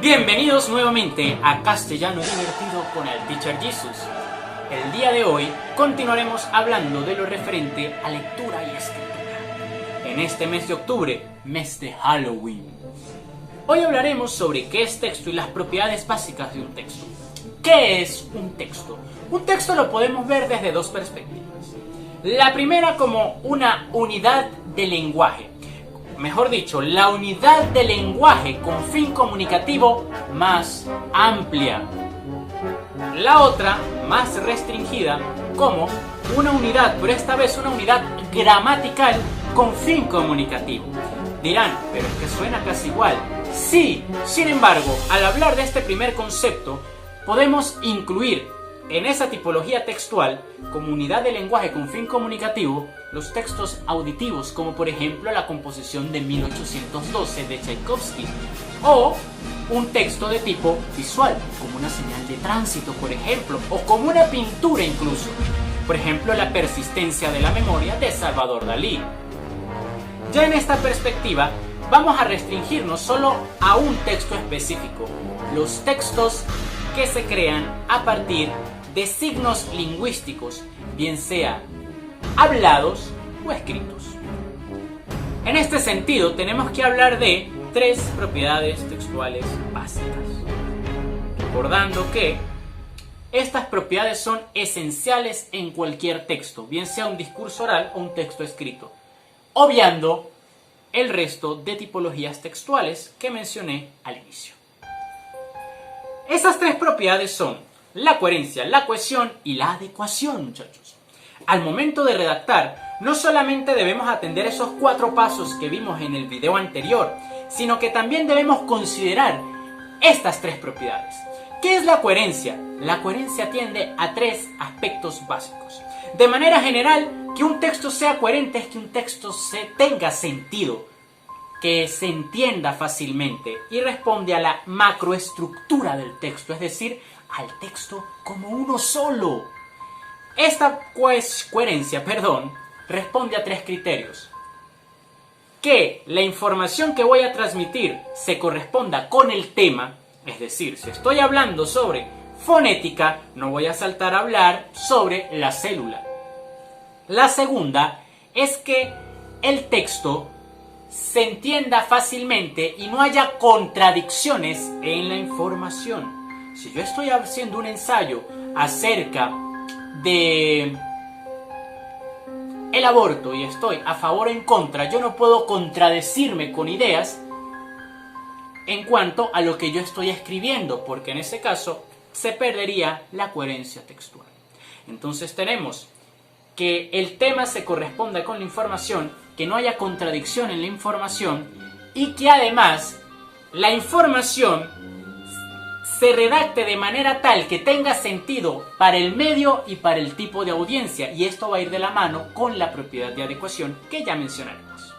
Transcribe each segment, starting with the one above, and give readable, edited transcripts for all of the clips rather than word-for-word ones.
Bienvenidos nuevamente a Castellano Divertido con el Teacher Jesus. El día de hoy continuaremos hablando de lo referente a lectura y escritura. En este mes de octubre, mes de Halloween. Hoy hablaremos sobre qué es texto y las propiedades básicas de un texto. ¿Qué es un texto? Un texto lo podemos ver desde dos perspectivas. La primera como una unidad de lenguaje. Mejor dicho, la unidad de lenguaje con fin comunicativo más amplia. La otra, más restringida, como una unidad, pero esta vez una unidad gramatical con fin comunicativo. Dirán, pero es que suena casi igual. Sí, sin embargo, al hablar de este primer concepto, podemos incluir en esa tipología textual, como unidad de lenguaje con fin comunicativo, los textos auditivos, como por ejemplo la composición de 1812 de Tchaikovsky, o un texto de tipo visual, como una señal de tránsito, por ejemplo, o como una pintura incluso, por ejemplo la persistencia de la memoria de Salvador Dalí. Ya en esta perspectiva, vamos a restringirnos solo a un texto específico, los textos que se crean a partir de signos lingüísticos, bien sea hablados o escritos. En este sentido, tenemos que hablar de tres propiedades textuales básicas. Recordando que estas propiedades son esenciales en cualquier texto, bien sea un discurso oral o un texto escrito, obviando el resto de tipologías textuales que mencioné al inicio. Esas tres propiedades son la coherencia, la cohesión y la adecuación, muchachos. Al momento de redactar, no solamente debemos atender esos 4 pasos que vimos en el video anterior, sino que también debemos considerar estas tres propiedades. ¿Qué es la coherencia? La coherencia tiende a 3 aspectos básicos. De manera general, que un texto sea coherente es que un texto tenga sentido, que se entienda fácilmente y responde a la macroestructura del texto, es decir, al texto como uno solo. Esta coherencia, responde a 3 criterios. Que la información que voy a transmitir se corresponda con el tema, es decir, si estoy hablando sobre fonética, no voy a saltar a hablar sobre la célula. La segunda es que el texto se entienda fácilmente y no haya contradicciones en la información. Si yo estoy haciendo un ensayo acerca de el aborto y estoy a favor o en contra, yo no puedo contradecirme con ideas en cuanto a lo que yo estoy escribiendo, porque en ese caso se perdería la coherencia textual. Entonces tenemos que el tema se corresponda con la información, que no haya contradicción en la información y que además la información se redacte de manera tal que tenga sentido para el medio y para el tipo de audiencia, y esto va a ir de la mano con la propiedad de adecuación que ya mencionaremos.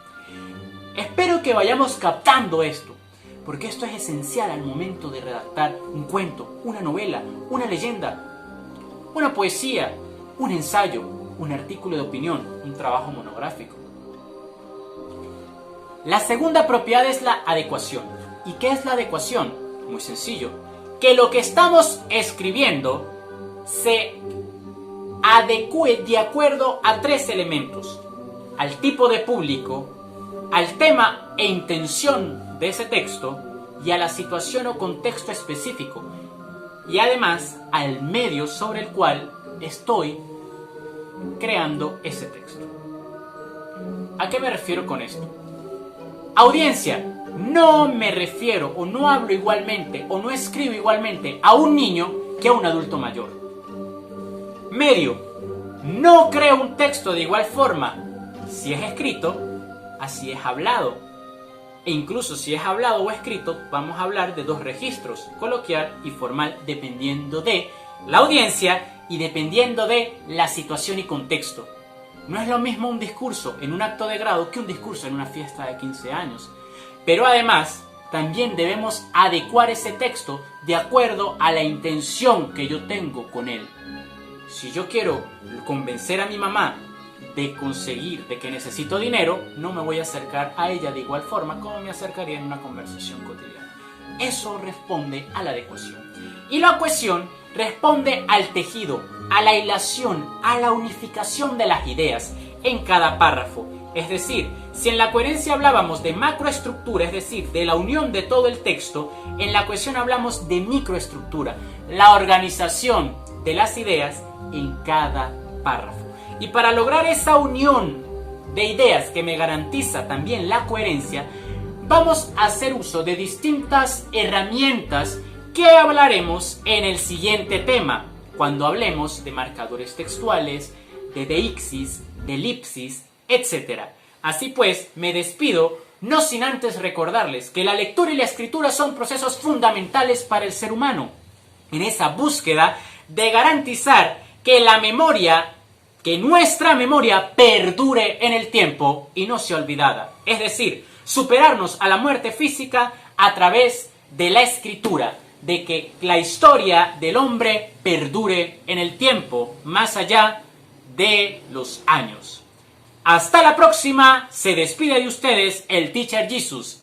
Espero que vayamos captando esto, porque esto es esencial al momento de redactar un cuento, una novela, una leyenda, una poesía, un ensayo, un artículo de opinión, un trabajo monográfico. La segunda propiedad es la adecuación. ¿Y qué es la adecuación? Muy sencillo. Que lo que estamos escribiendo se adecue de acuerdo a 3 elementos: al tipo de público, al tema e intención de ese texto y a la situación o contexto específico, y además al medio sobre el cual estoy creando ese texto. ¿A qué me refiero con esto? Audiencia. No me refiero o no hablo igualmente o no escribo igualmente a un niño que a un adulto mayor. Medio. No creo un texto de igual forma si es escrito así es hablado. E incluso si es hablado o escrito, vamos a hablar de 2 registros, coloquial y formal, dependiendo de la audiencia y dependiendo de la situación y contexto. No es lo mismo un discurso en un acto de grado que un discurso en una fiesta de 15 años. Pero además, también debemos adecuar ese texto de acuerdo a la intención que yo tengo con él. Si yo quiero convencer a mi mamá de que necesito dinero, no me voy a acercar a ella de igual forma como me acercaría en una conversación cotidiana. eso responde a la adecuación. Y la cohesión responde al tejido, a la hilación, a la unificación de las ideas en cada párrafo. Es decir, si en la coherencia hablábamos de macroestructura, es decir, de la unión de todo el texto, en la cohesión hablamos de microestructura, la organización de las ideas en cada párrafo. Y para lograr esa unión de ideas que me garantiza también la coherencia, vamos a hacer uso de distintas herramientas que hablaremos en el siguiente tema, cuando hablemos de marcadores textuales, de deixis, de elipsis, etc. Así pues, me despido, no sin antes recordarles que la lectura y la escritura son procesos fundamentales para el ser humano, en esa búsqueda de garantizar que la memoria, que nuestra memoria perdure en el tiempo y no sea olvidada. Es decir, superarnos a la muerte física a través de la escritura, de que la historia del hombre perdure en el tiempo, más allá de los años. Hasta la próxima, se despide de ustedes el Teacher Jesus.